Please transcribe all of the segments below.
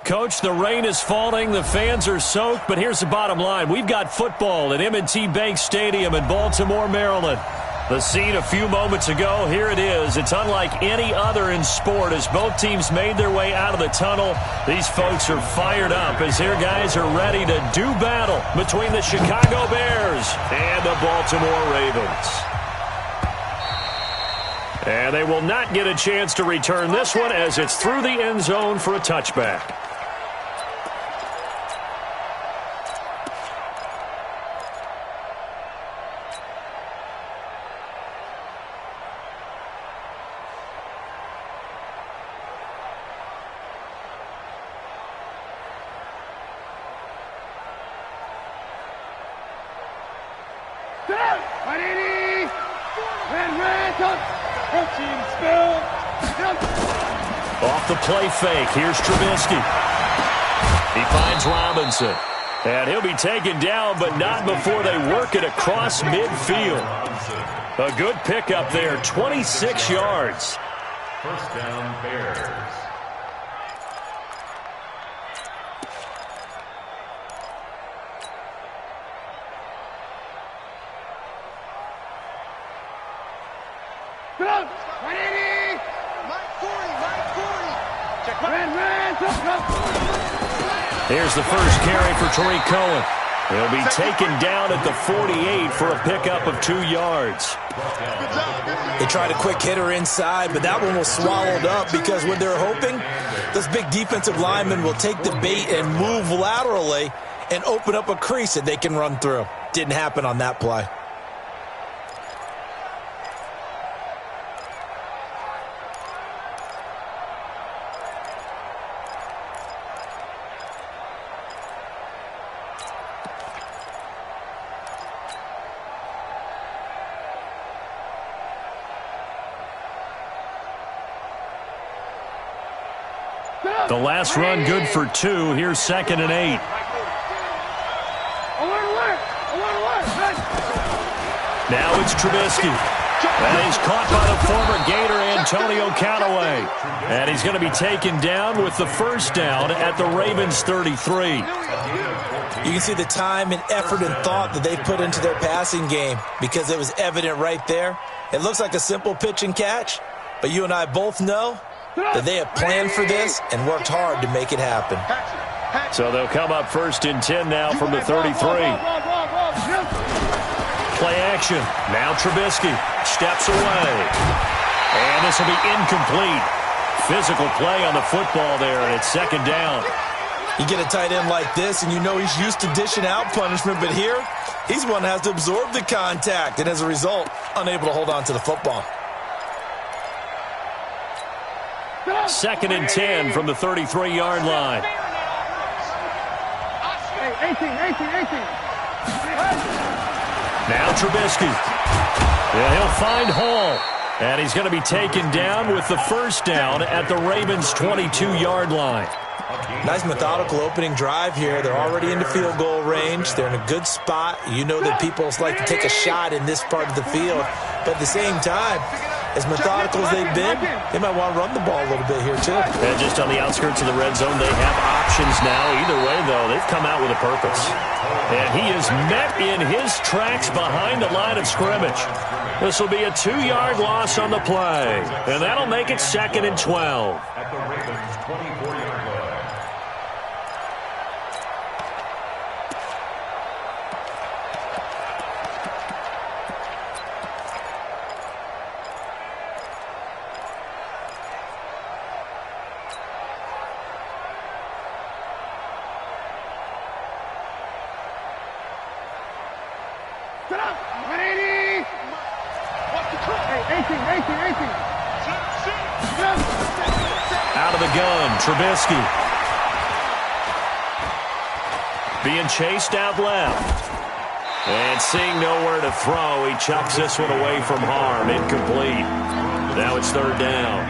Coach, the rain is falling, the fans are soaked, but here's the bottom line. We've got football at M&T Bank Stadium in Baltimore, Maryland. The scene a few moments ago, here it is. It's unlike any other in sport as both teams made their way out of the tunnel. These folks are fired up as their guys are ready to do battle between the Chicago Bears and the Baltimore Ravens. And they will not get a chance to return this one as it's through the end zone for a touchback. Off the play fake, here's Trubisky. He finds Robinson. And he'll be taken down, but not before they work it across midfield. A good pickup there, 26 yards. First down, Bears. Here's the first carry for Tariq Cohen. He'll be taken down at the 48 for a pickup of 2 yards. They tried a quick hitter inside, but that one was swallowed up because when they're hoping, this big defensive lineman will take the bait and move laterally and open up a crease that they can run through. Didn't happen on that play. The last run good for 2. Here's 2nd and 8. Now it's Trubisky. And he's caught by the former Gator Antonio Callaway. And he's going to be taken down with the first down at the Ravens 33. You can see the time and effort and thought that they put into their passing game because it was evident right there. It looks like a simple pitch and catch, but you and I both know that they have planned for this and worked hard to make it happen. So they'll come up 1st and 10 now from the 33. Play action. Now Trubisky steps away. And this will be incomplete. Physical play on the football there, and it's 2nd down. You get a tight end like this, and you know he's used to dishing out punishment, but here, he's one that has to absorb the contact, and as a result, unable to hold on to the football. 2nd and 10 from the 33-yard line. 18. Now Trubisky. Yeah, he'll find Hall. And he's going to be taken down with the first down at the Ravens' 22-yard line. Nice methodical opening drive here. They're already into field goal range. They're in a good spot. You know that people like to take a shot in this part of the field. But at the same time, as methodical as they've been, they might want to run the ball a little bit here, too. And just on the outskirts of the red zone, they have options now. Either way, though, they've come out with a purpose. And he is met in his tracks behind the line of scrimmage. This will be a 2-yard loss on the play. And that'll make it 2nd and 12. At the Ravens' 24-yard line. Out of the gun, Trubisky. Being chased out left. And seeing nowhere to throw, he chucks this one away from harm. Incomplete. Now it's 3rd down.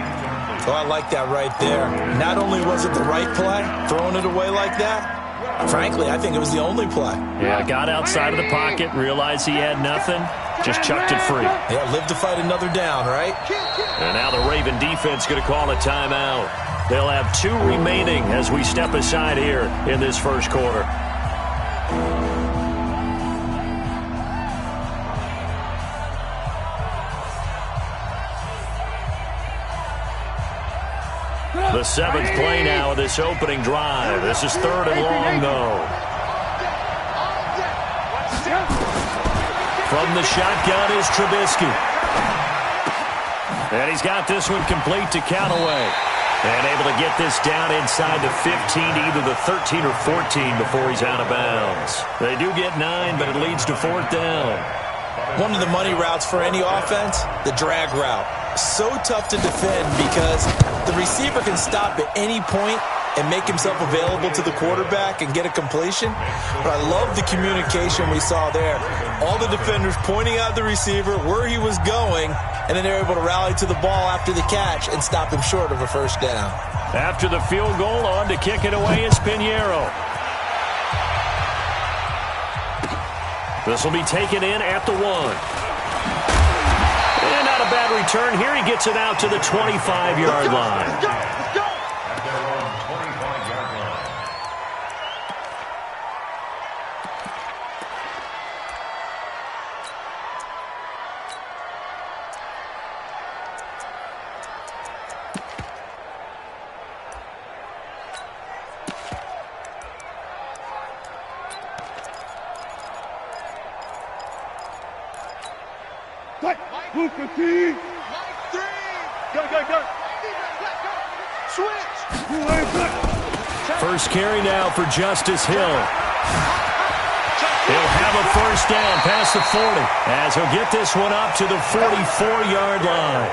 Oh, I like that right there. Not only was it the right play, throwing it away like that, Frankly, I think it was the only play. Yeah, got outside of the pocket, realized he had nothing, just chucked it free. Yeah, live to fight another down, right? And now the Raven defense going to call a timeout. They'll have 2 remaining as we step aside here in this first quarter. The 7th play now of this opening drive. This is 3rd and long, though. From the shotgun is Trubisky. And he's got this one complete to Callaway. And able to get this down inside the 15 to either the 13 or 14 before he's out of bounds. They do get 9, but it leads to 4th down. One of the money routes for any offense, the drag route. So tough to defend because the receiver can stop at any point and make himself available to the quarterback and get a completion. But I love the communication we saw there. All the defenders pointing out the receiver, where he was going, and then they're able to rally to the ball after the catch and stop him short of a first down. After the field goal, on to kick it away is Pinheiro. This will be taken in at the 1. And not a bad return here. He gets it out to the 25-yard line. At their own 25-yard line. Booker T. Go. Switch. First carry now for Justice Hill. He'll have a first down past the 40 as he'll get this one up to the 44-yard line.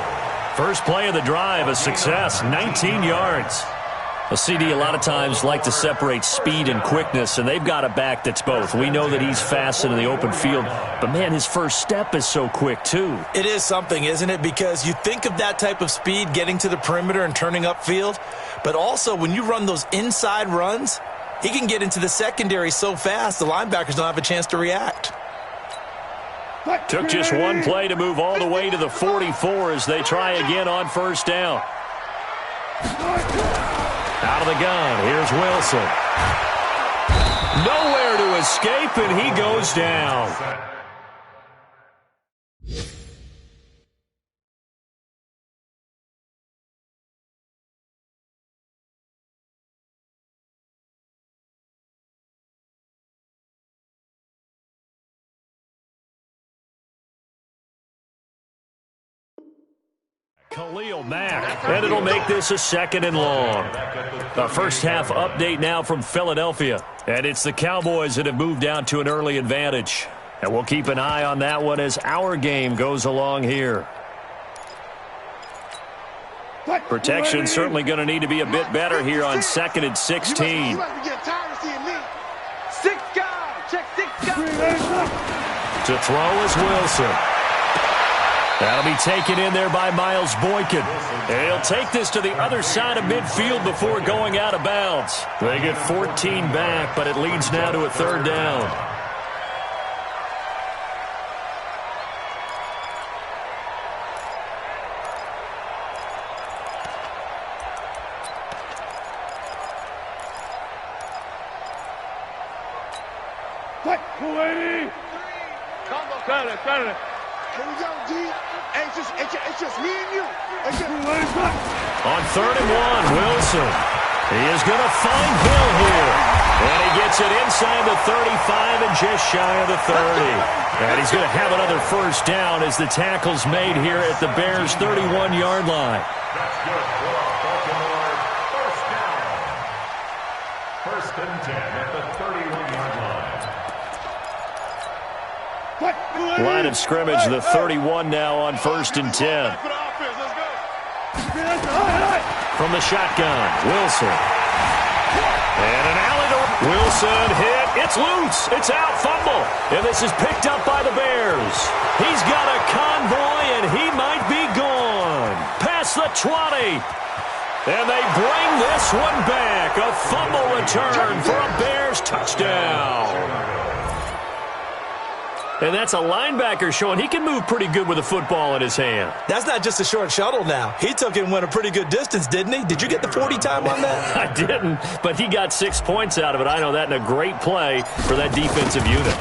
First play of the drive, a success, 19 yards. A CD a lot of times like to separate speed and quickness, and they've got a back that's both. We know that he's fast in the open field, but, man, his first step is so quick, too. It is something, isn't it? Because you think of that type of speed getting to the perimeter and turning upfield, but also when you run those inside runs, he can get into the secondary so fast the linebackers don't have a chance to react. Took just one play to move all the way to the 44 as they try again on first down. Out of the gun, here's Wilson. Nowhere to escape, and he goes down. Khalil Mack, and it'll make this a 2nd and long. A first half update now from Philadelphia, and it's the Cowboys that have moved down to an early advantage. And we'll keep an eye on that one as our game goes along here. Protection certainly going to need to be a bit better here on 2nd and 16. To throw is Wilson. That'll be taken in there by Miles Boykin. And he'll take this to the other side of midfield before going out of bounds. They get 14 back, but it leads now to a 3rd down. Here we go, D. Hey, it's just me and you. On 3rd and 1, Wilson. He is going to find Hill here. And he gets it inside the 35 and just shy of the 30. And he's going to have another first down as the tackle's made here at the Bears' 31-yard line. That's good for Baltimore. First down. 1st and 10 at the 31-yard line. Line of scrimmage, the 31 now on 1st and 10. From the shotgun, Wilson. And an alley to Wilson hit. It's loose. It's out. Fumble. And this is picked up by the Bears. He's got a convoy, and he might be gone. Past the 20. And they bring this one back. A fumble return for a Bears touchdown. And that's a linebacker showing he can move pretty good with a football in his hand. That's not just a short shuttle now. He took it and went a pretty good distance, didn't he? Did you get the 40 time on that? I didn't, but he got 6 points out of it. I know that, and a great play for that defensive unit.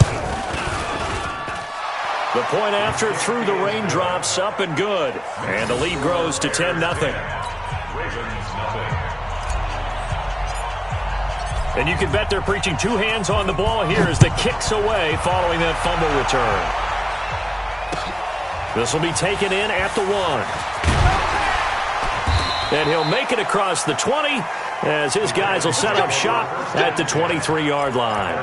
The point after through the raindrops, up and good. And the lead grows to 10-0. And you can bet they're preaching two hands on the ball here as the kick's away following that fumble return. This will be taken in at the 1. And he'll make it across the 20 as his guys will set up shop at the 23-yard line.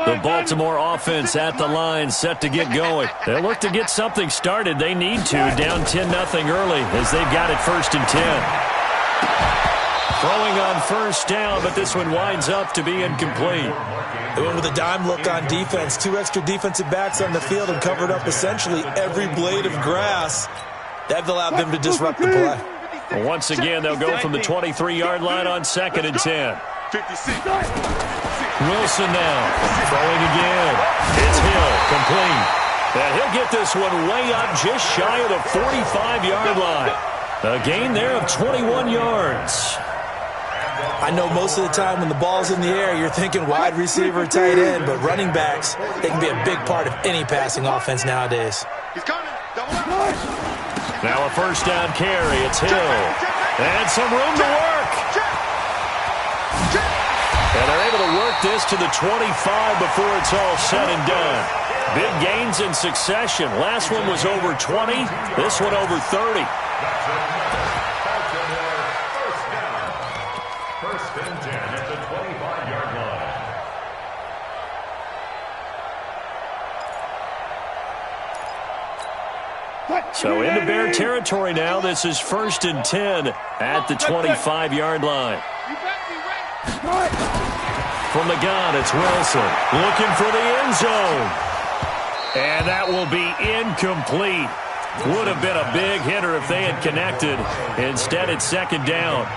The Baltimore offense at the line, set to get going. They'll look to get something started. They need to, down 10-0 early as they've got it 1st and 10. Throwing on first down, but this one winds up to be incomplete. They went with a dime look on defense. 2 extra defensive backs on the field and covered up essentially every blade of grass. That allowed them to disrupt the play. Well, once again, they'll go from the 23-yard line on 2nd and 10. 56. Wilson now, throwing again. It's Hill, complete. And he'll get this one way up just shy of the 45-yard line. A gain there of 21 yards. I know most of the time when the ball's in the air, you're thinking wide receiver, tight end, but running backs, they can be a big part of any passing offense nowadays. He's coming. Now a first down carry. It's Hill. And some room to work. And they're able to work this to the 25 before it's all said and done. Big gains in succession. Last one was over 20. This one over 30. First and 10 at the 25-yard line. So into Bear territory now. This is 1st and 10 at the 25-yard line. From the gun, it's Wilson looking for the end zone. And that will be incomplete. Would have been a big hitter if they had connected. Instead, it's 2nd down.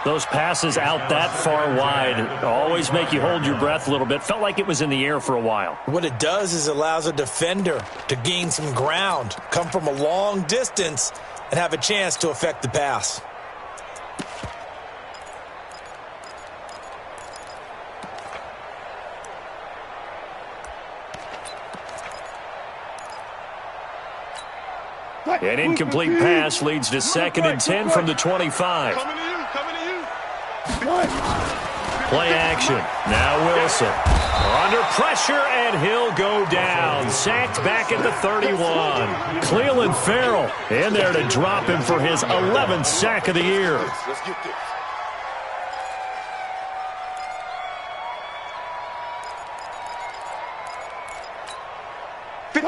Those passes out that far wide always make you hold your breath a little bit. Felt like it was in the air for a while. What it does is it allows a defender to gain some ground, come from a long distance, and have a chance to affect the pass. An incomplete pass leads to 2nd and 10 from the 25. Play action. Now Wilson. Under pressure, and he'll go down. Sacked back at the 31. Cleveland Farrell in there to drop him for his 11th sack of the year. Let's get this.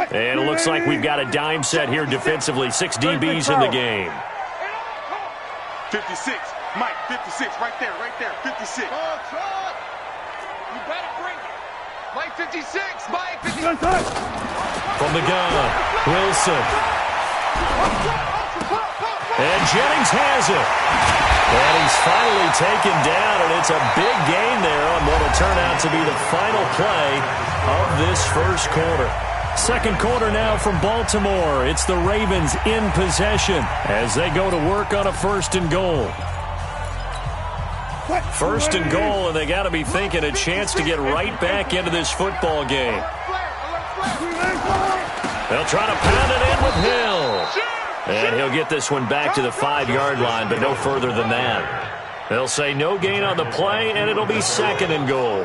And it looks like we've got a dime set here defensively. 6 DBs in the game. 56. Mike, 56. Right there, 56. You better bring it. Mike 56. Mike 56. From the gun, Wilson. And Jennings has it. And he's finally taken down, and it's a big gain there on what will turn out to be the final play of this first quarter. Second quarter now from Baltimore. It's the Ravens in possession as they go to work on a 1st and goal. 1st and goal, and they got to be thinking a chance to get right back into this football game. They'll try to pound it in with Hill. And he'll get this one back to the 5-yard line, but no further than that. They'll say no gain on the play, and it'll be 2nd and goal.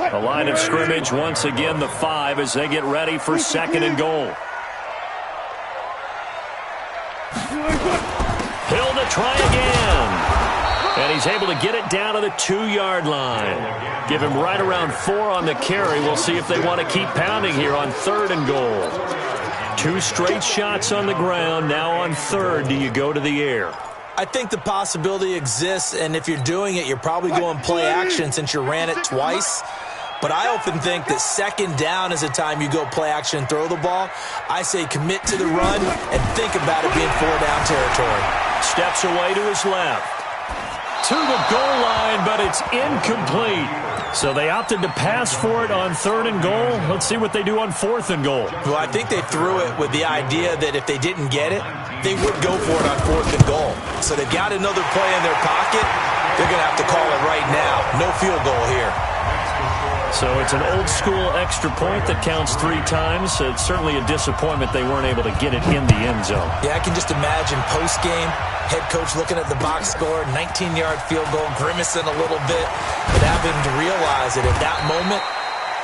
A line of scrimmage, once again the 5 as they get ready for 2nd and goal. Hill to try again. And he's able to get it down to the 2-yard line. Give him right around 4 on the carry. We'll see if they want to keep pounding here on 3rd and goal. 2 straight shots on the ground. Now on 3rd, do you go to the air? I think the possibility exists, and if you're doing it, you're probably going play action since you ran it twice. But I often think that 2nd down is a time you go play action and throw the ball. I say commit to the run and think about it being 4-down territory. Steps away to his left. To the goal line, but it's incomplete. So they opted to pass for it on 3rd and goal. Let's see what they do on 4th and goal. Well, I think they threw it with the idea that if they didn't get it, they would go for it on 4th and goal. So they got another play in their pocket. They're going to have to call it right now. No field goal here. So it's an old-school extra point that counts 3 times. It's certainly a disappointment they weren't able to get it in the end zone. Yeah, I can just imagine post-game, head coach looking at the box score, 19-yard field goal, grimacing a little bit, but having to realize that at that moment,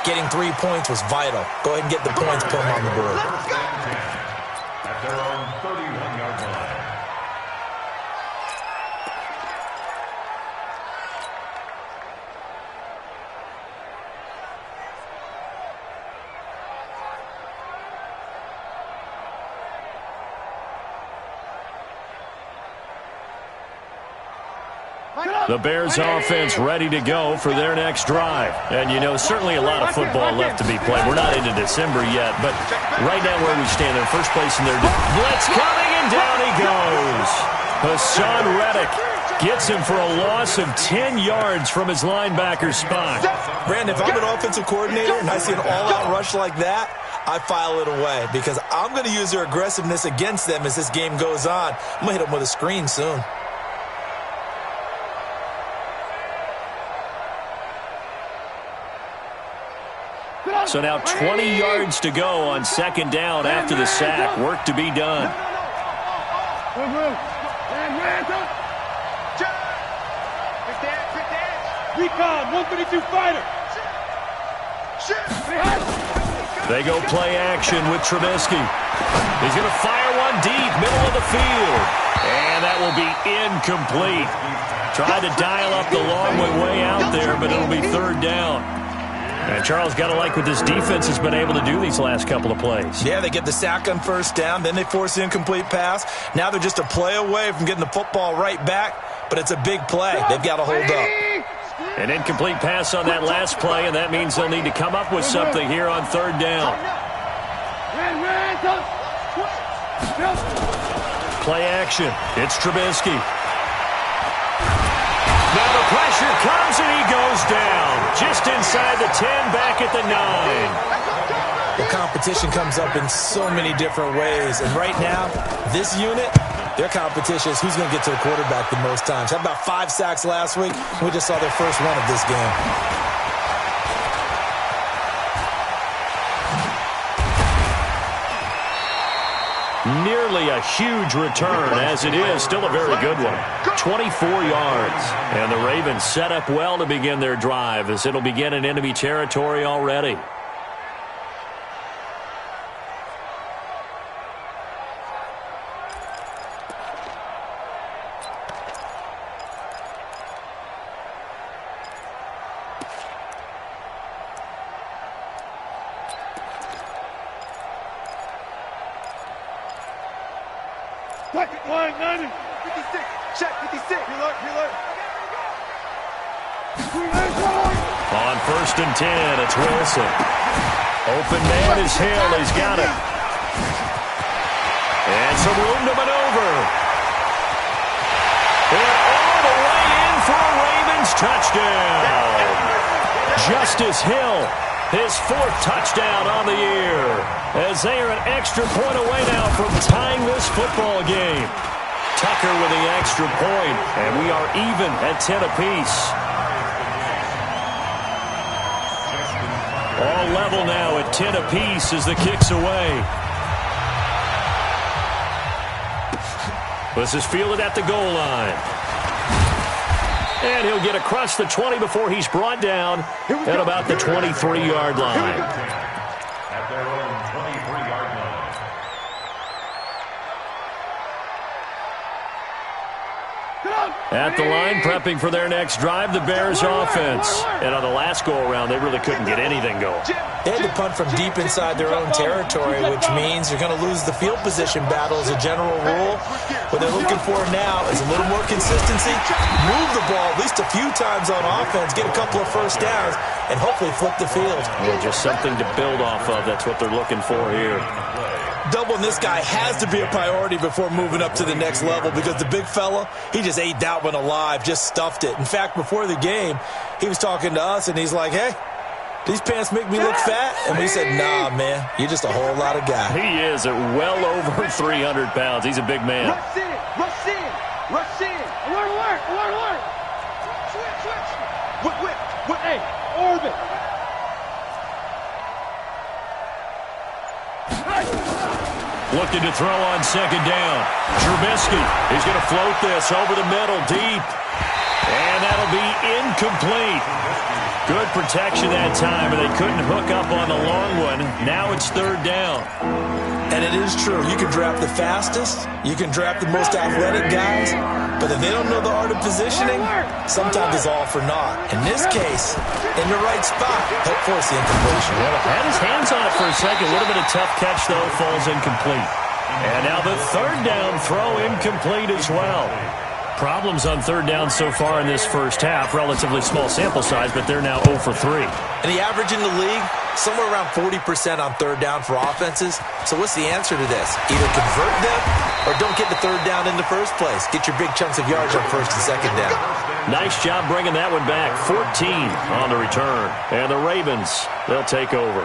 getting 3 points was vital. Go ahead and get the points, put them on the board. At their own 31-yard line. The Bears offense ready to go for their next drive. And, you know, certainly a lot of football left to be played. We're not into December yet, but right now where we stand, they're first place in their blitz coming, and down he goes. Hassan Reddick gets him for a loss of 10 yards from his linebacker spot. Brandon, if I'm an offensive coordinator and I see an all-out rush like that, I file it away because I'm going to use their aggressiveness against them as this game goes on. I'm going to hit them with a screen soon. So now 20 yards to go on 2nd down after the sack. Work to be done. Recon, 132 fighter. They go play action with Trubisky. He's going to fire one deep, middle of the field. And that will be incomplete. Tried to dial up the long way out there, but it'll be 3rd down. And Charles, got to like what this defense has been able to do these last couple of plays. Yeah, they get the sack on 1st down, then they force the incomplete pass. Now they're just a play away from getting the football right back, but it's a big play. They've got to hold up. An incomplete pass on that last play, and that means they'll need to come up with something here on 3rd down. Play action. It's Trubisky. Now the pressure comes, and he goes down. Just inside the 10, back at the 9. The competition comes up in so many different ways. And right now, this unit, their competition is who's going to get to the quarterback the most times. How about 5 sacks last week? We just saw their first one of this game. Nearly a huge return, as it is still a very good one. 24 yards. And the Ravens set up well to begin their drive as it'll begin in enemy territory already. Line 90. 56. Check 56. Reload. On 1st and 10, it's Wilson. Open man is Hill. He's got it. And some room to maneuver. And all the way in for a Ravens touchdown. Justice Hill, his 4th touchdown on the year, as they are an extra point away now from tying this football game. Tucker with the extra point, and we are even at 10 apiece. All level now at 10 apiece as the kick's away. This is fielded at the goal line. And he'll get across the 20 before he's brought down at about the 23-yard line. At their own 23-yard line. At the line, prepping for their next drive, the Bears offense. And on the last go-around, they really couldn't get anything going. They had to punt from deep inside their own territory, which means you're going to lose the field position battle as a general rule. What they're looking for now is a little more consistency, move the ball at least a few times on offense, get a couple of first downs, and hopefully flip the field. Yeah, just something to build off of. That's what they're looking for here. Doubling this guy has to be a priority before moving up to the next level because the big fella, he just ate that one alive, just stuffed it. In fact, before the game, he was talking to us, and he's like, hey, these pants make me look fat? And we said, nah, man, you're just a whole lot of guy. He is at well over 300 pounds. He's a big man. Rush in, rush in, rush in. Alert, alert, alert, alert. Switch, switch. Whip, hey, orbit. Looking to throw on second down. Trubisky, he's going to float this over the middle, deep. And that'll be incomplete. Good protection that time, but they couldn't hook up on the long one. Now it's third down. And it is true. You can draft the fastest. You can draft the most athletic guys. But if they don't know the art of positioning, sometimes it's all for naught. In this case, in the right spot, help force the incompletion. Well, had his hands on it for a second. A little bit of tough catch, though, falls incomplete. And now the third down throw incomplete as well. Problems on third down so far in this first half. Relatively small sample size, but they're now 0 for 3. And the average in the league, somewhere around 40% on third down for offenses. So what's the answer to this? Either convert them or don't get the third down in the first place. Get your big chunks of yards on first and second down. Nice job bringing that one back. 14 on the return. And the Ravens, they'll take over.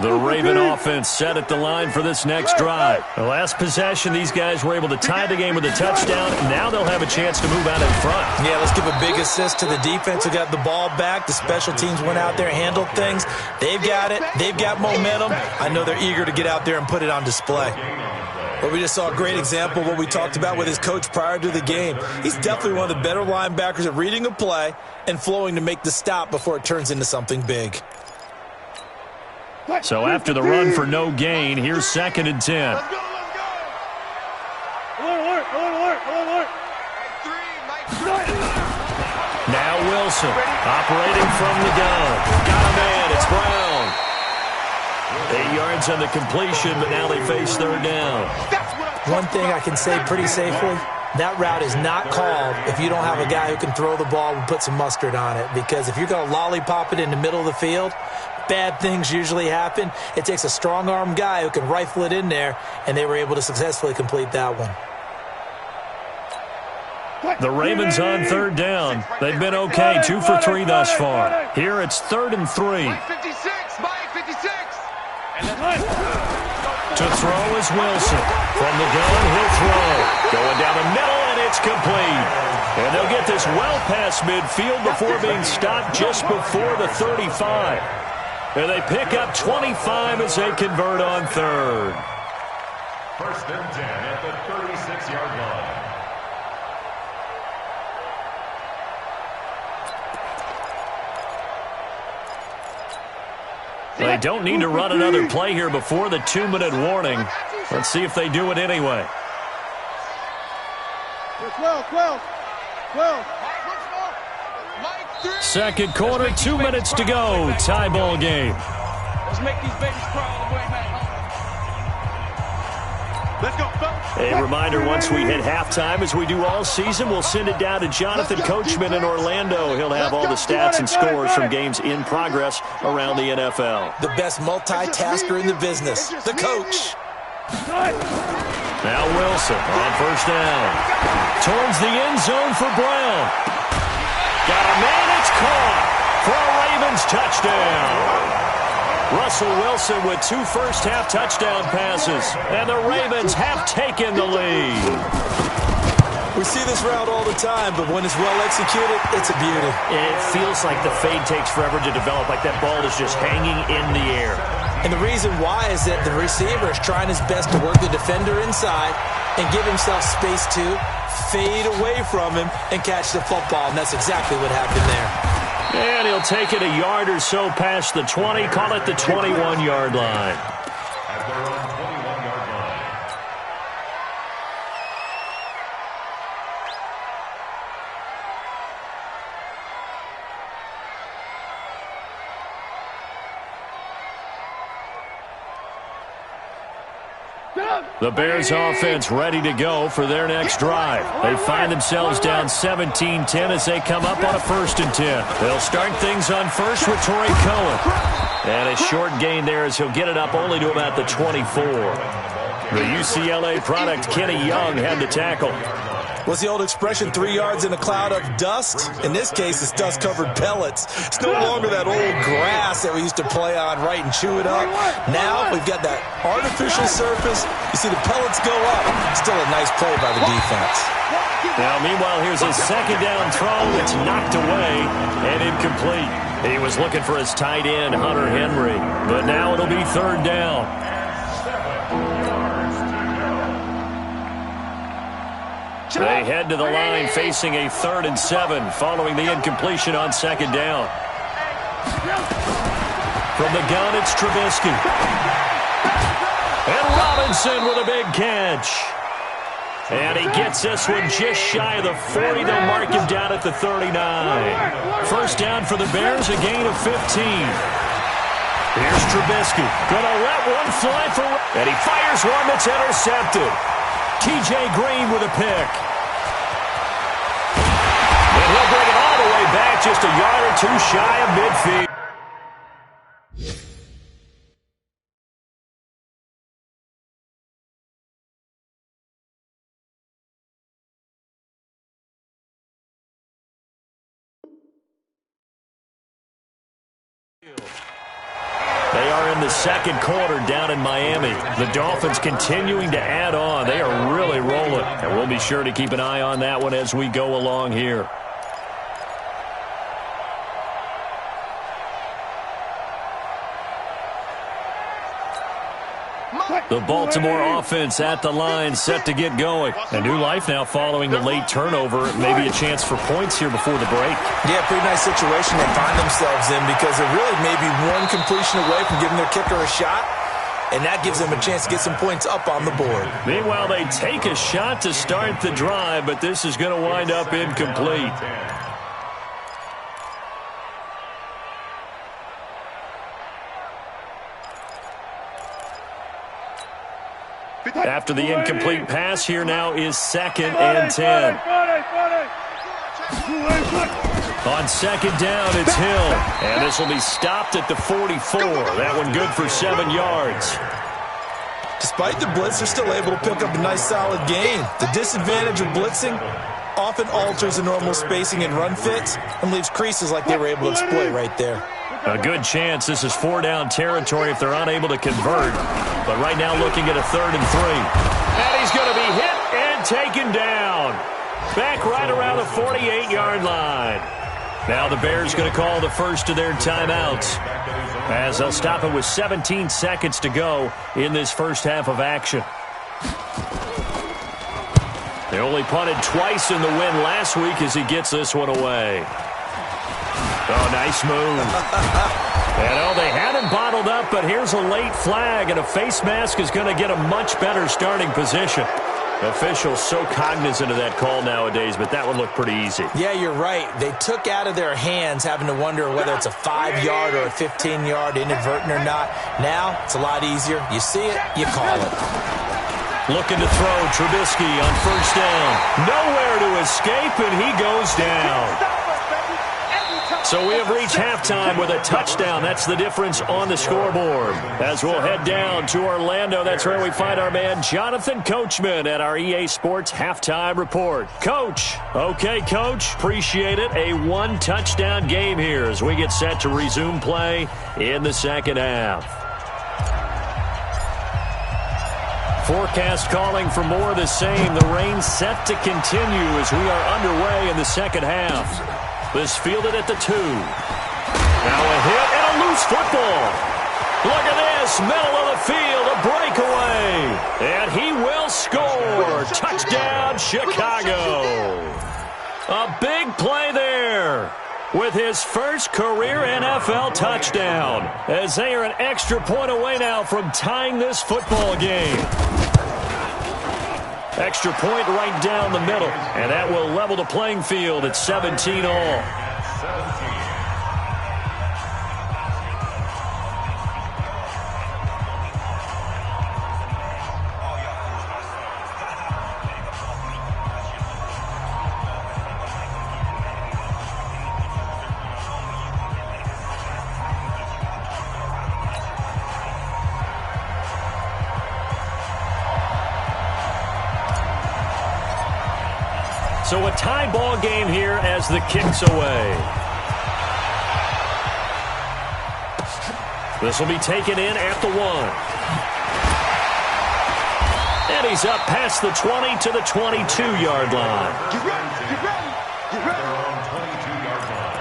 The Raven offense set at the line for this next drive. The last possession, these guys were able to tie the game with a touchdown. Now they'll have a chance to move out in front. Yeah, let's give a big assist to the defense who got the ball back. The special teams went out there, handled things. They've got it. They've got momentum. I know they're eager to get out there and put it on display. But we just saw a great example of what we talked about with his coach prior to the game. He's definitely one of the better linebackers at reading a play and flowing to make the stop before it turns into something big. So after the run for no gain, here's 2nd and 10. Let's go, let's go. Alert, alert, alert, alert. Now Wilson operating from the gun. Got a man. It's Brown. 8 yards on the completion, but now they face third down. One thing I can say pretty safely, that route is not called if you don't have a guy who can throw the ball and put some mustard on it. Because if you're going to lollipop it in the middle of the field, bad things usually happen. It takes a strong-arm guy who can rifle it in there, and they were able to successfully complete that one. The Ravens on third down. They've been okay, 2 for 3 thus far. Here it's 3rd and 3. Mike 56, Mike 56. To throw is Wilson. From the gun, he'll throw. Going down the middle, and it's complete. And they'll get this well past midfield before being stopped just before the 35. And they pick up 25 as they convert on third. 1st and 10 at the 36-yard line. They don't need to run another play here before the 2-minute warning. Let's see if they do it anyway. 12. Second quarter, 2 minutes to go. Tie ball game. Let's make these babies crawl the way back. Let's go, folks. A reminder, once we hit halftime, as we do all season, we'll send it down to Jonathan Coachman in Orlando. He'll have all the stats and scores from games in progress around the NFL. The best multitasker in the business, the coach. Now Wilson on first down. Towards the end zone for Brown. Got a man, it's caught for a Ravens touchdown. Russell Wilson with 2 first-half touchdown passes, and the Ravens have taken the lead. We see this route all the time, but when it's well executed, it's a beauty. It feels like the fade takes forever to develop, like that ball is just hanging in the air. And the reason why is that the receiver is trying his best to work the defender inside and give himself space to fade away from him and catch the football, and that's exactly what happened there. And he'll take it a yard or so past the 20, call it the 21-yard line. At their own 20 The Bears offense ready to go for their next drive. They find themselves down 17-10 as they come up on a 1st and 10. They'll start things on first with Torrey Cohen. And a short gain there as he'll get it up only to about the 24. The UCLA product, Kenny Young, had the tackle. What's the old expression, 3 yards in a cloud of dust? In this case, it's dust-covered pellets. It's no longer that old grass that we used to play on, right, and chew it up. Now we've got that artificial surface. You see the pellets go up. Still a nice play by the defense. Now, meanwhile, here's a 2nd down throw that's knocked away and incomplete. He was looking for his tight end, Hunter Henry, but now it'll be 3rd down. They head to the line facing a 3rd and 7 following the incompletion on 2nd down. From the gun, it's Trubisky. And Robinson with a big catch. And he gets this one just shy of the 40. They'll mark him down at the 39. 1st down for the Bears, a gain of 15. Here's Trubisky. Gonna let one fly for... And he fires one that's intercepted. T.J. Green with a pick. And he'll bring it all the way back just a yard or 2 shy of midfield. They are in the 2nd quarter down in Miami. The Dolphins continuing to add on. They are really rolling. And we'll be sure to keep an eye on that one as we go along here. The Baltimore offense at the line, set to get going. A new life now following the late turnover. Maybe a chance for points here before the break. Yeah, pretty nice situation they find themselves in because they're really maybe one completion away from giving their kicker a shot, and that gives them a chance to get some points up on the board. Meanwhile, they take a shot to start the drive, but this is going to wind up incomplete. After the incomplete pass, here now is 2nd and 10. On 2nd down, it's Hill. And this will be stopped at the 44. That one good for 7 yards. Despite the blitz, they're still able to pick up a nice solid gain. The disadvantage of blitzing often alters the normal spacing and run fits and leaves creases like they were able to exploit right there. A good chance this is 4-down territory if they're unable to convert. But right now looking at a 3rd and 3. And he's going to be hit and taken down. Back right around the 48-yard line. Now the Bears going to call the first of their timeouts as they'll stop it with 17 seconds to go in this first half of action. They only punted twice in the win last week as he gets this one away. Oh, nice move. And they had him bottled up, but here's a late flag, and a face mask is going to get a much better starting position. Officials so cognizant of that call nowadays, but that one looked pretty easy. Yeah, you're right. They took out of their hands having to wonder whether it's a 5-yard or a 15-yard inadvertent or not. Now, it's a lot easier. You see it, you call it. Looking to throw, Trubisky on 1st down. Nowhere to escape, and he goes down. So we have reached halftime with a touchdown. That's the difference on the scoreboard. As we'll head down to Orlando, that's where we find our man Jonathan Coachman at our EA Sports Halftime Report. Coach. Okay, Coach. Appreciate it. A 1-touchdown game here as we get set to resume play in the 2nd half. Forecast calling for more of the same. The rain set to continue as we are underway in the 2nd half. This fielded at the 2. Now a hit and a loose football. Look at this, middle of the field, a breakaway. And he will score. Touchdown, Chicago. A big play there with his first career NFL touchdown as they are an extra point away now from tying this football game. Extra point right down the middle, and that will level the playing field at 17 all. So a tie ball game here as the kick's away. This will be taken in at the 1. And he's up past the 20 to the 22-yard line. Get ready, get ready, get ready. Their own 22-yard line.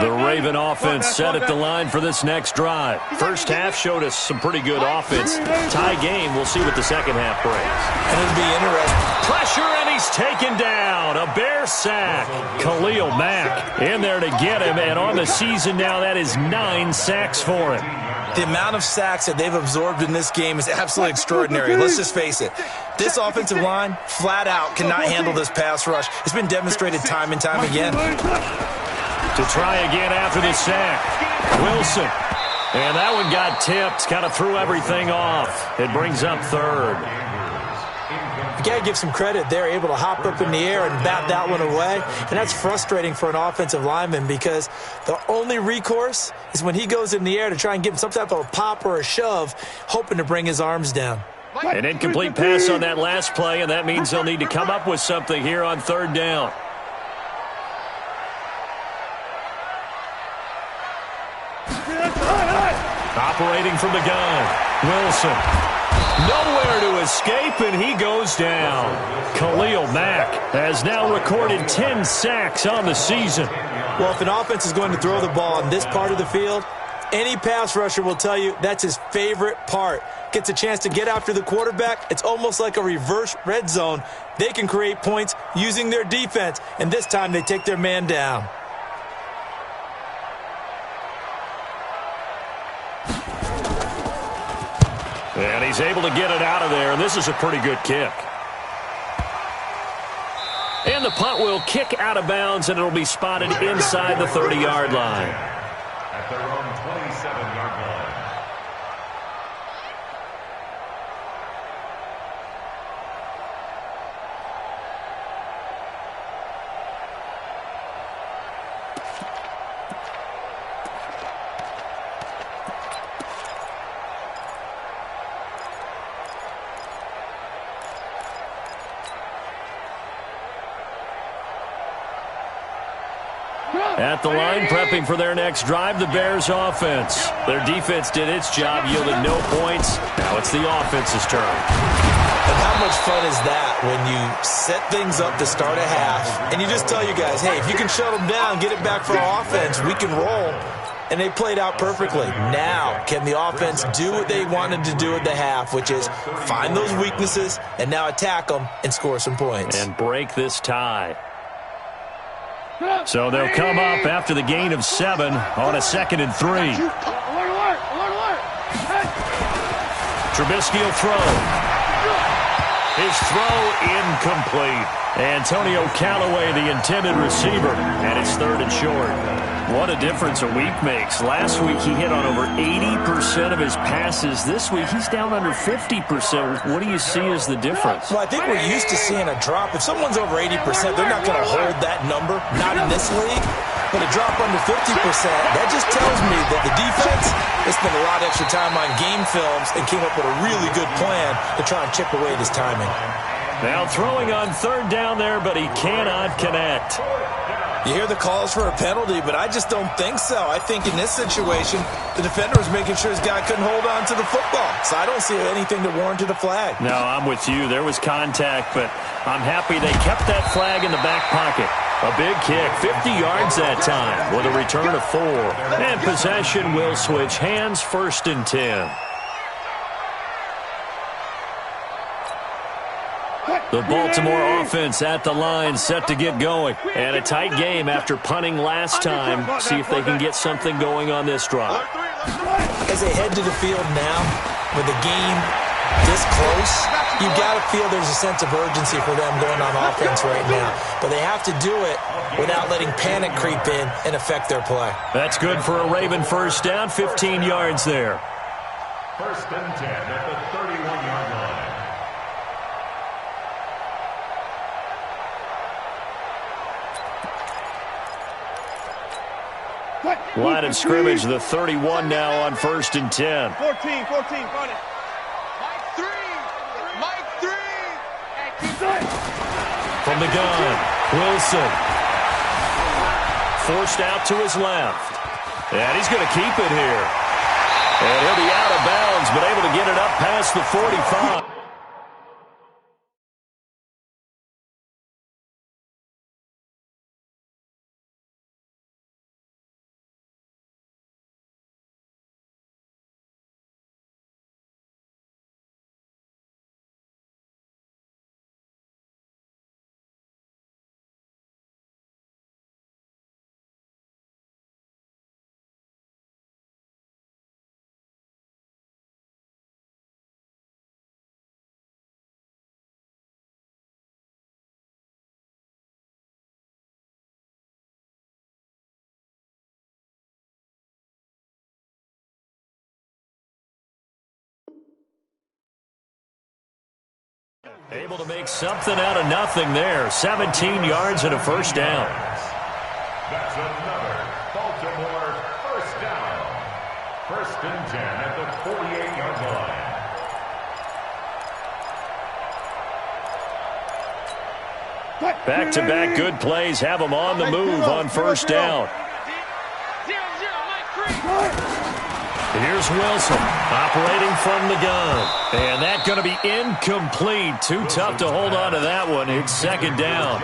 The Raven offense set at the line for this next drive. First half showed us some pretty good offense. Tie game, we'll see what the second half brings. And it'll be interesting. Pressure, and he's taken down. A Bear sack. Khalil Mack in there to get him, and on the season now, that is 9 sacks for him. The amount of sacks that they've absorbed in this game is absolutely extraordinary. Let's just face it. This offensive line, flat out, cannot handle this pass rush. It's been demonstrated time and time again. To try again after the sack. Wilson. And that one got tipped. Kind of threw everything off. It brings up third. You got to give some credit. They're able to hop up in the air and bat that one away. And that's frustrating for an offensive lineman because the only recourse is when he goes in the air to try and give some type of a pop or a shove, hoping to bring his arms down. An incomplete pass on that last play, and that means they'll need to come up with something here on third down. Operating from the gun, Wilson. Nowhere to escape, and he goes down. Khalil Mack has now recorded 10 sacks on the season. Well, if an offense is going to throw the ball on this part of the field, any pass rusher will tell you that's his favorite part. Gets a chance to get after the quarterback. It's almost like a reverse red zone. They can create points using their defense, and this time they take their man down. And he's able to get it out of there, and this is a pretty good kick. And the punt will kick out of bounds, and it'll be spotted inside the 30-yard line. At their own 27-yard line. At the line, prepping for their next drive, the Bears offense. Their defense did its job, yielded no points. Now it's the offense's turn. And how much fun is that when you set things up to start a half, and you just tell you guys, hey, if you can shut them down, get it back for our offense, we can roll. And they played out perfectly. Now, can the offense do what they wanted to do at the half, which is find those weaknesses and now attack them and score some points. And break this tie. So they'll come up after the gain of 7 on a 2nd and 3. Trubisky will throw. His throw incomplete. Antonio Callaway, the intended receiver, and it's 3rd and short. What a difference a week makes. Last week he hit on over 80% of his passes. This week he's down under 50%. What do you see as the difference? Well, I think we're used to seeing a drop. If someone's over 80%, they're not going to hold that number, not in this league. But a drop under 50%, that just tells me that the defense has spent a lot of extra time on game films and came up with a really good plan to try and chip away this timing. Now throwing on 3rd down there, but he cannot connect. You hear the calls for a penalty, but I just don't think so. I think in this situation, the defender was making sure his guy couldn't hold on to the football. So I don't see anything to warrant a flag. No, I'm with you. There was contact, but I'm happy they kept that flag in the back pocket. A big kick, 50 yards that time, with a return of 4. And possession will switch hands, 1st and 10. The Baltimore offense at the line, set to get going. And a tight game after punting last time. See if they can get something going on this drive. As they head to the field now, with the game this close, you've got to feel there's a sense of urgency for them going on offense right now. But they have to do it without letting panic creep in and affect their play. That's good for a Raven 1st down, 15 yards there. 1st and 10 at the 31-yard line. Line of scrimmage, the 31 now on 1st and 10. 14, 14, got it. Mike 3. From the gun, Wilson. Forced out to his left. And he's going to keep it here. And he'll be out of bounds, but able to get it up past the 45. Able to make something out of nothing there. 17 yards and a first down. That's another Baltimore first down. 1st and 10 at the 48-yard line. Back-to-back good plays have them on the move on first down. Here's Wilson operating from the gun. And that's going to be incomplete. Too tough to hold on to that one. It's 2nd down.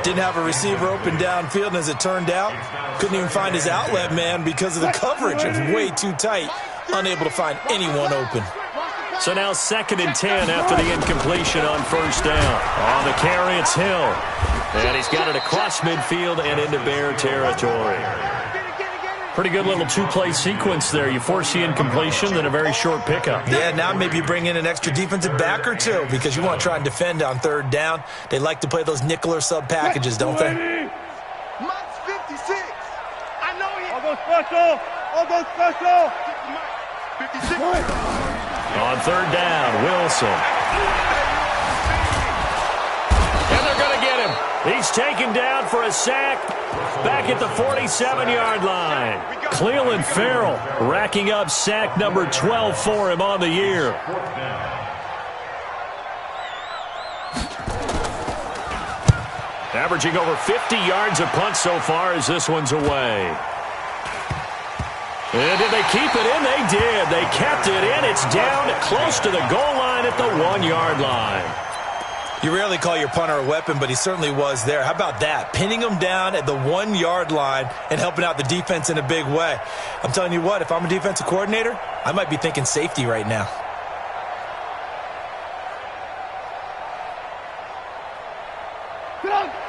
Didn't have a receiver open downfield, and as it turned out, couldn't even find his outlet man because of the coverage. It's way too tight. Unable to find anyone open. So now 2nd and 10 after the incompletion on first down. On the carry, it's Hill. And he's got it across midfield and into Bear territory. Pretty good little two-play sequence there. You force the incompletion, then a very short pickup. Yeah, now maybe you bring in an extra defensive back or two because you want to try and defend on 3rd down. They like to play those nickel or sub packages, don't they? Mike's 56. I know he. I'll go special. I'll go special. 56. On 3rd down, Wilson. And they're going to get him. He's taken down for a sack back at the 47-yard line. Cleveland Farrell racking up sack number 12 for him on the year. Averaging over 50 yards a punt so far as this one's away. And did they keep it in? They did. They kept it in. It's down close to the goal line at the 1-yard line. You rarely call your punter a weapon, but he certainly was there. How about that? Pinning him down at the 1-yard line and helping out the defense in a big way. I'm telling you what, if I'm a defensive coordinator, I might be thinking safety right now.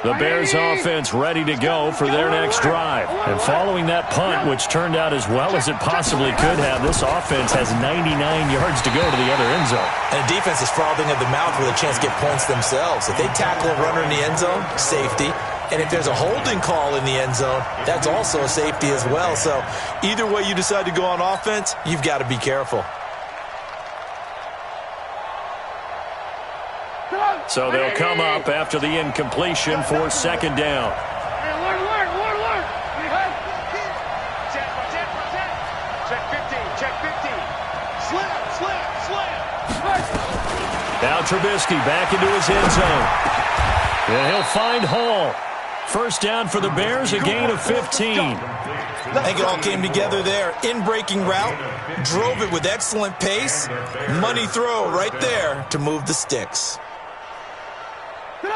The Bears offense ready to go for their next drive. And following that punt, which turned out as well as it possibly could have, this offense has 99 yards to go to the other end zone. And the defense is frothing at the mouth with a chance to get points themselves. If they tackle a runner in the end zone, safety. And if there's a holding call in the end zone, that's also a safety as well. So either way you decide to go on offense, you've got to be careful. So they'll come up after the incompletion for 2nd down. Now Trubisky back into his end zone. And he'll find Hall. First down for the Bears, a gain of 15. I think it all came together there. In-breaking route, drove it with excellent pace. Money throw right there to move the sticks.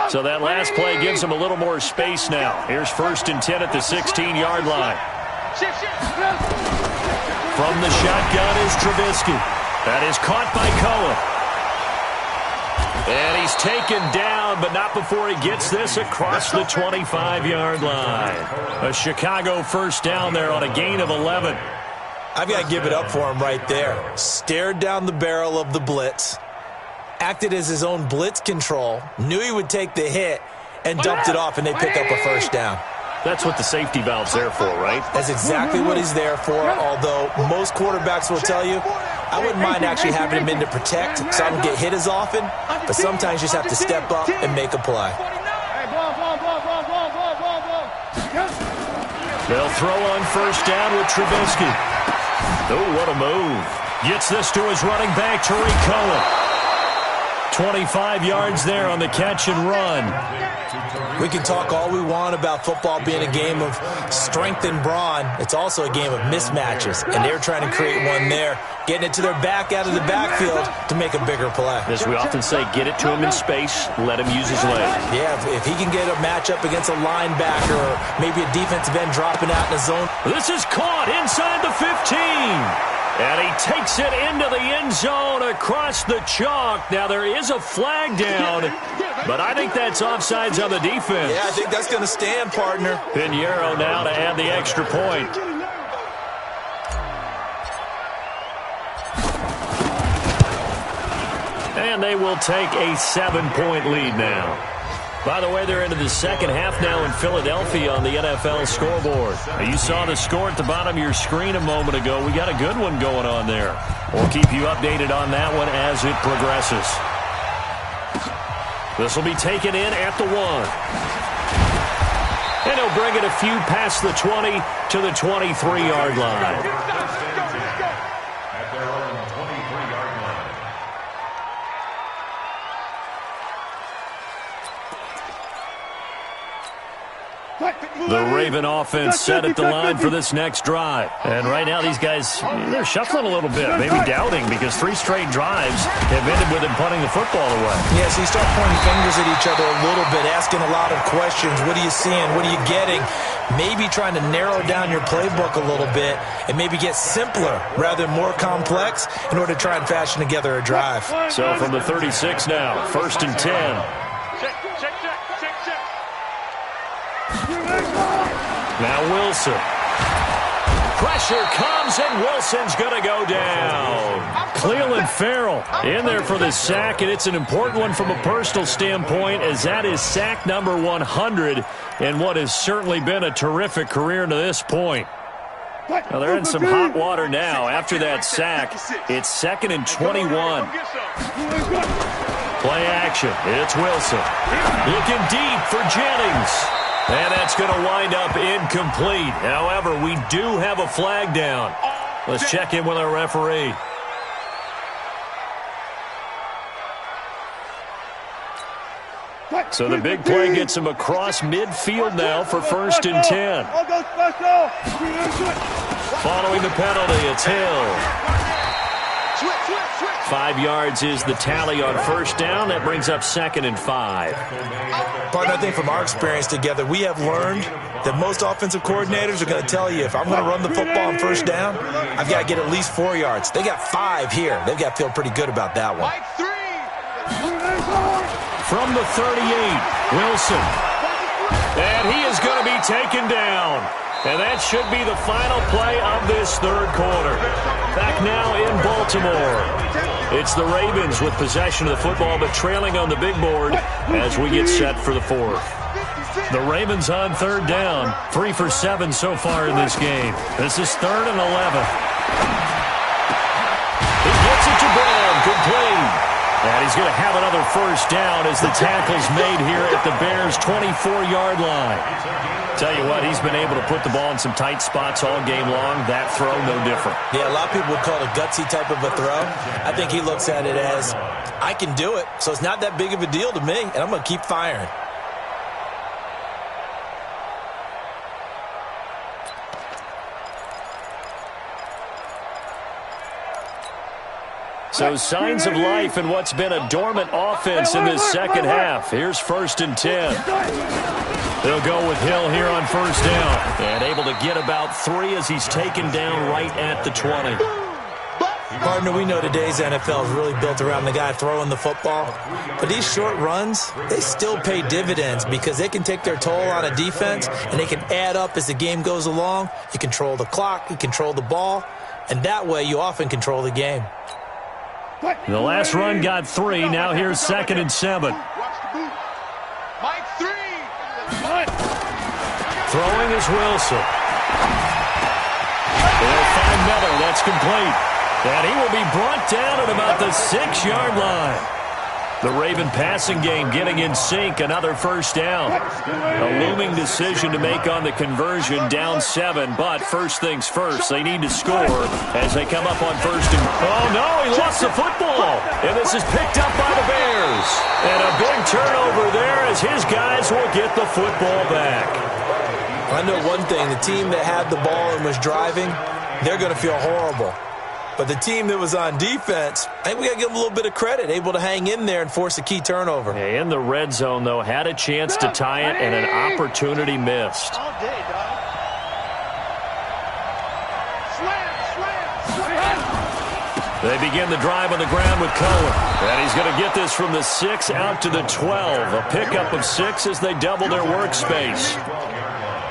So that last play gives him a little more space now. Here's 1st and 10 at the 16-yard line. From the shotgun is Trubisky. That is caught by Cohen. And he's taken down, but not before he gets this across the 25-yard line. A Chicago first down there on a gain of 11. I've got to give it up for him right there. Stared down the barrel of the blitz. Acted as his own blitz control, knew he would take the hit, and dumped it off, and they pick up a first down. That's what the safety valve's there for, right? That's exactly what he's there for, although most quarterbacks will tell you, I wouldn't mind actually having him in to protect so I don't get hit as often, but sometimes you just have to step up and make a play. They'll throw on first down with Trubisky. Oh, what a move. Gets this to his running back, Tariq Cohen. 25 yards there on the catch and run. We can talk all we want about football being a game of strength and brawn. It's also a game of mismatches, and they're trying to create one there, getting it to their back out of the backfield to make a bigger play. As we often say, get it to him in space, let him use his legs. Yeah, if he can get a matchup against a linebacker or maybe a defensive end dropping out in the zone. This is caught inside the 15. And he takes it into the end zone across the chalk. Now, there is a flag down, but I think that's offsides on the defense. Yeah, I think that's going to stand, partner. Pinheiro now to add the extra point. And they will take a 7-point lead now. By the way, they're into the second half now in Philadelphia on the NFL scoreboard. You saw the score at the bottom of your screen a moment ago. We got a good one going on there. We'll keep you updated on that one as it progresses. This will be taken in at the 1. And he'll bring it a few past the 20 to the 23-yard line. At their own 23-yard line. The Raven offense set at the line for this next drive. And right now these guys, they're shuffling a little bit, maybe doubting, because 3 straight drives have ended with them punting the football away. Yeah, so you start pointing fingers at each other a little bit, asking a lot of questions. What are you seeing? What are you getting? Maybe trying to narrow down your playbook a little bit and maybe get simpler rather than more complex in order to try and fashion together a drive. So from the 36 now, 1st and 10. Now Wilson. Pressure comes, and Wilson's going to go down. Cleveland Farrell in there for the sack, and it's an important one from a personal standpoint, as that is sack number 100 in what has certainly been a terrific career to this point. Now they're in some hot water now. After that sack, it's 2nd and 21. Play action. It's Wilson. Looking deep for Jennings. And that's going to wind up incomplete. However, we do have a flag down. Let's check in with our referee. So the big play gets him across midfield now for 1st and 10. Following the penalty, it's Hill. 5 yards is the tally on 1st down. That brings up 2nd and 5. Partner, I think from our experience together, we have learned that most offensive coordinators are going to tell you, if I'm going to run the football on 1st down, I've got to get at least 4 yards. They got 5 here. They've got to feel pretty good about that one. From the 38, Wilson. And he is going to be taken down. And that should be the final play of this 3rd quarter. Back now in Baltimore. It's the Ravens with possession of the football, but trailing on the big board as we get set for the 4th. The Ravens on 3rd down. 3 for 7 so far in this game. This is 3rd and 11. He gets it to Brown. Complete. And he's going to have another 1st down as the tackle's made here at the Bears' 24-yard line. Tell you what, he's been able to put the ball in some tight spots all game long. That throw, no different. Yeah, a lot of people would call it a gutsy type of a throw. I think he looks at it as, I can do it, so it's not that big of a deal to me, and I'm going to keep firing. So signs of life in what's been a dormant offense in this second half. Here's 1st and 10. They'll go with Hill here on 1st down. And able to get about 3 as he's taken down right at the 20. Partner, we know today's NFL is really built around the guy throwing the football. But these short runs, they still pay dividends because they can take their toll on a defense and they can add up as the game goes along. You control the clock, you control the ball, and that way you often control the game. The last run got 3. Now here's 2nd and 7. Throwing is Wilson. They'll find Miller. That's complete. And he will be brought down at about the 6-yard line. The Raven passing game getting in sync, another first down. A looming decision to make on the conversion, down 7, but first things first, they need to score as they come up on first and... Oh, no, he lost the football, and this is picked up by the Bears. And a big turnover there as his guys will get the football back. I know one thing, the team that had the ball and was driving, they're going to feel horrible. But the team that was on defense, I think we got to give them a little bit of credit, able to hang in there and force a key turnover. Yeah, in the red zone, though, had a chance to tie it and an opportunity missed. All day, dog. Slam. They begin the drive on the ground with Cohen. And he's going to get this from the 6 out to the 12. A pickup of 6 as they double their workspace.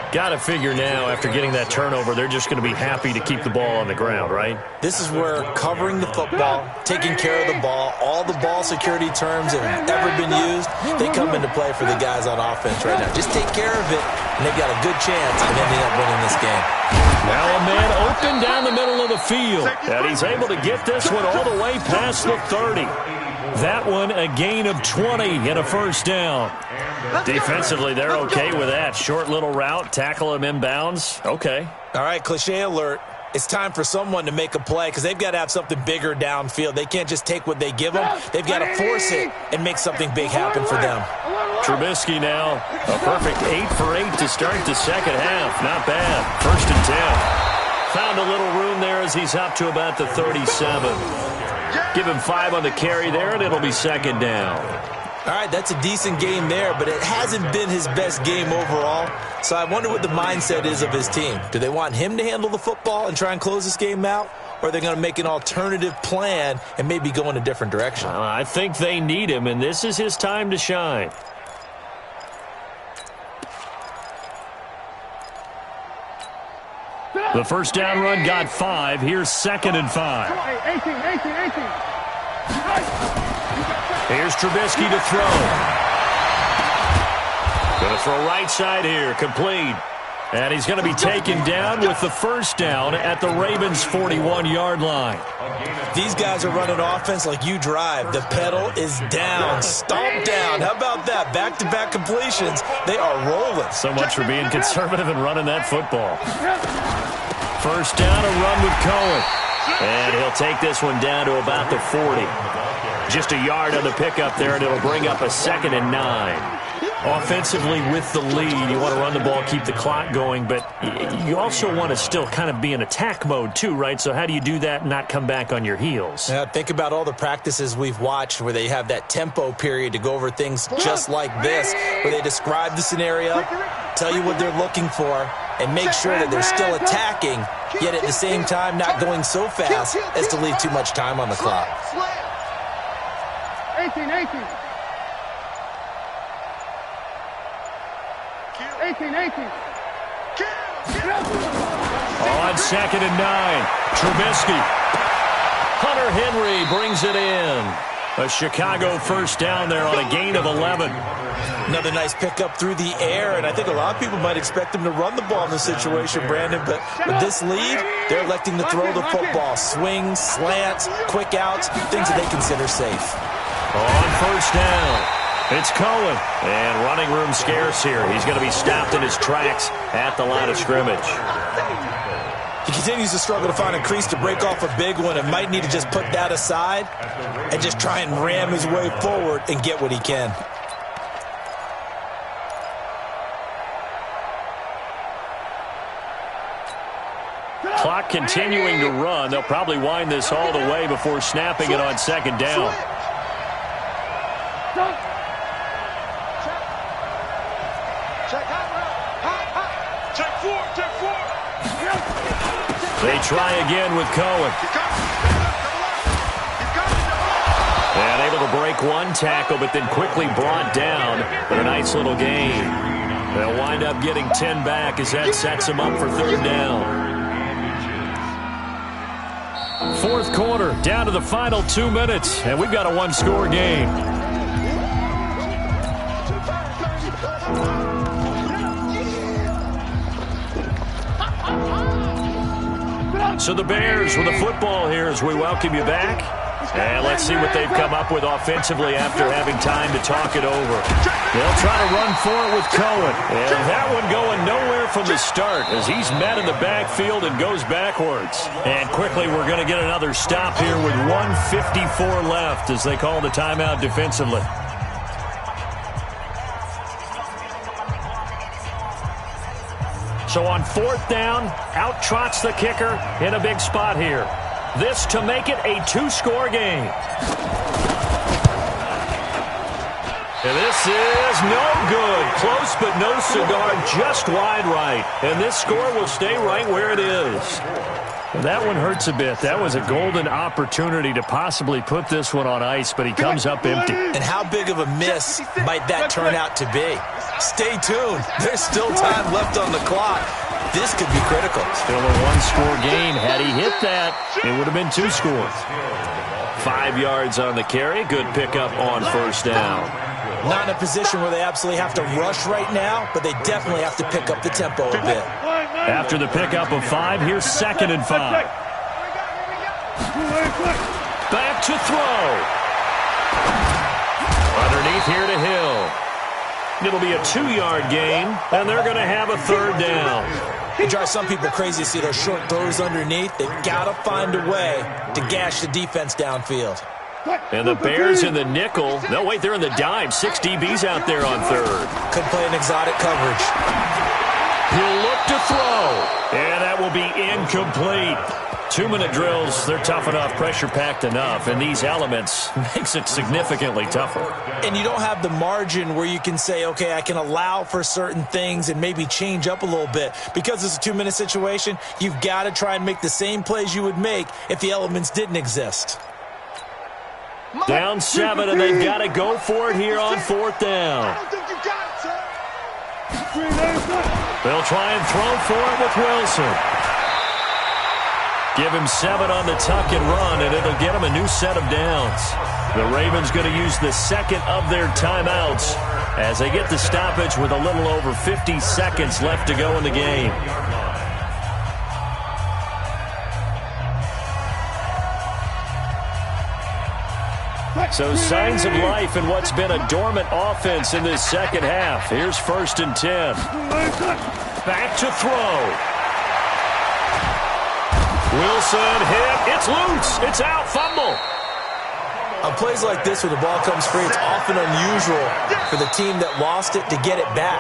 Got to figure now, after getting that turnover, they're just going to be happy to keep the ball on the ground, right? This is where covering the football, taking care of the ball, all the ball security terms that have ever been used, they come into play for the guys on offense right now. Just take care of it, and they've got a good chance of ending up winning this game. Now a man open down the middle of the field, and he's able to get this one all the way past the 30. That one a gain of 20 and a first down. Defensively, they're okay with that. Short little route, tackle him inbounds. Okay. All right, cliche alert. It's time for someone to make a play because they've got to have something bigger downfield. They can't just take what they give them. They've got to force it and make something big happen for them. Trubisky now, a perfect 8 for 8 to start the second half. Not bad. First and 10. Found a little room there as he's up to about the 37. Give him 5 on the carry there, and it'll be second down. All right, that's a decent game there, but it hasn't been his best game overall. So I wonder what the mindset is of his team. Do they want him to handle the football and try and close this game out? Or are they going to make an alternative plan and maybe go in a different direction? I think they need him, and this is his time to shine. The first down run got 5. Here's second and 5. 18. Here's Trubisky to throw. Going to throw right side here, complete. And he's going to be taken down with the first down at the Ravens' 41-yard line. These guys are running offense like you drive. The pedal is down, stomp down. How about that? Back-to-back completions. They are rolling. So much for being conservative and running that football. First down, a run with Cohen. And he'll take this one down to about the 40. Just a yard on the pickup there, and it'll bring up a second and 9. Offensively with the lead, you want to run the ball, keep the clock going, but you also want to still kind of be in attack mode too, right? So how do you do that and not come back on your heels? Yeah, think about all the practices we've watched where they have that tempo period to go over things just like this, where they describe the scenario, tell you what they're looking for, and make sure that they're still attacking, yet at the same time not going so fast as to leave too much time on the clock. 18. 18. On second and 9, Trubisky. Hunter Henry brings it in. A Chicago first down there on a gain of 11. Another nice pickup through the air, and I think a lot of people might expect them to run the ball in this situation, Brandon, but with this lead, they're electing to throw the football. Swings, slants, quick outs, things that they consider safe. On first down, it's Cohen. And running room scarce here. He's going to be stopped in his tracks at the line of scrimmage. He continues to struggle to find a crease to break off a big one and might need to just put that aside and just try and ram his way forward and get what he can. Clock continuing to run. They'll probably wind this all the way before snapping it on second down. They try again with Cohen. And able to break one tackle, but then quickly brought down. But a nice little gain. They'll wind up getting 10 back as that sets them up for third down. Fourth quarter, down to the final 2 minutes, and we've got a one-score game. So the Bears with the football here as we welcome you back. And let's see what they've come up with offensively after having time to talk it over. They'll try to run for it with Cohen. And that one going nowhere from the start as he's met in the backfield and goes backwards. And quickly we're going to get another stop here with 1:54 left as they call the timeout defensively. So on 4th down, out trots the kicker in a big spot here. This to make it a 2-score game. And this is no good. Close but no cigar, just wide right. And this score will stay right where it is. And that one hurts a bit. That was a golden opportunity to possibly put this one on ice, but he comes up empty. And how big of a miss might that turn out to be? Stay tuned. There's still time left on the clock. This could be critical. Still a 1-score game. Had he hit that, it would have been 2 scores. 5 yards on the carry. Good pickup on 1st down. Not in a position where they absolutely have to rush right now, but they definitely have to pick up the tempo a bit. After the pickup of 5, here's 2nd and 5. Back to throw. Underneath here to Hill. It'll be a 2-yard gain, and they're going to have a 3rd down. It drives some people crazy to see those short throws underneath. They've got to find a way to gash the defense downfield. And the Bears in the nickel. No, wait, they're in the dime. 6 DBs out there on 3rd. Could play an exotic coverage. He'll look to throw, and that will be incomplete. 2-minute drills, they're tough enough, pressure-packed enough, and these elements makes it significantly tougher. And you don't have the margin where you can say, okay, I can allow for certain things and maybe change up a little bit. Because it's a 2-minute situation, you've got to try and make the same plays you would make if the elements didn't exist. Down 7, and they've got to go for it here on 4th down. They'll try and throw for it with Wilson. Give him 7 on the tuck and run, and it'll get him a new set of downs. The Ravens going to use the 2nd of their timeouts as they get the stoppage with a little over 50 seconds left to go in the game. So signs of life in what's been a dormant offense in this second half. Here's 1st and 10. Back to throw. Wilson hit. It's loose. It's out. Fumble. On plays like this where the ball comes free, it's often unusual for the team that lost it to get it back.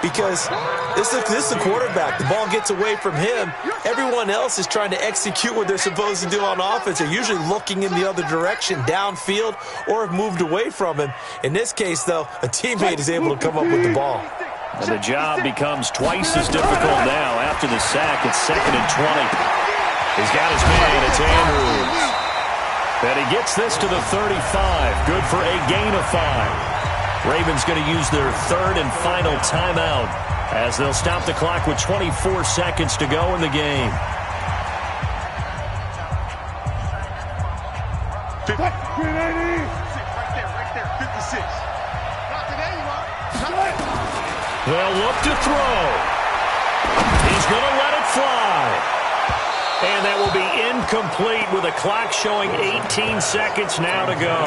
Because this is the quarterback. The ball gets away from him. Everyone else is trying to execute what they're supposed to do on offense. They're usually looking in the other direction, downfield, or have moved away from him. In this case, though, a teammate is able to come up with the ball. And the job becomes twice as difficult now after the sack. It's 2nd and 20. He's got his man. It's Andrews. And he gets this to the 35. Good for a gain of 5. Ravens going to use their 3rd and final timeout as they'll stop the clock with 24 seconds to go in the game. They'll look to throw. He's going to let it fly. And that will be incomplete with a clock showing 18 seconds now to go.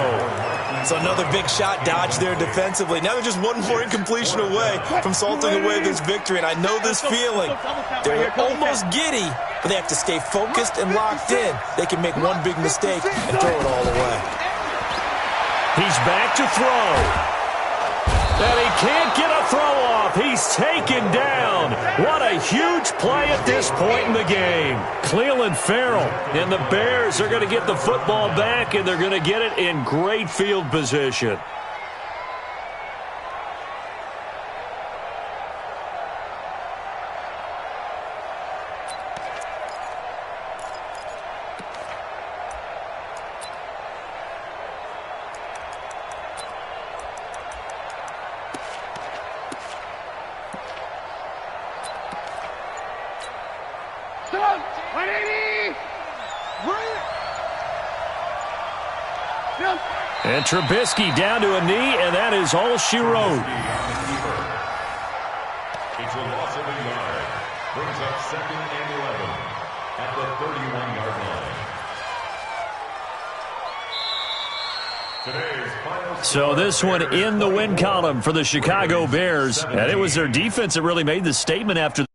So another big shot dodge there defensively. Now they're just one more incompletion away from salting away this victory. And I know this feeling. They're almost giddy, but they have to stay focused and locked in. They can make one big mistake and throw it all away. He's back to throw. And he can't get a throw off. He's taken down. What a huge play at this point in the game. Clelin Ferrell and the Bears are going to get the football back, and they're going to get it in great field position. And Trubisky down to a knee, and that is all she wrote. It's a loss of a yard. Brings up 2nd and 11 at the 31-yard line. So this one in the win column for the Chicago Bears. And it was their defense that really made the statement after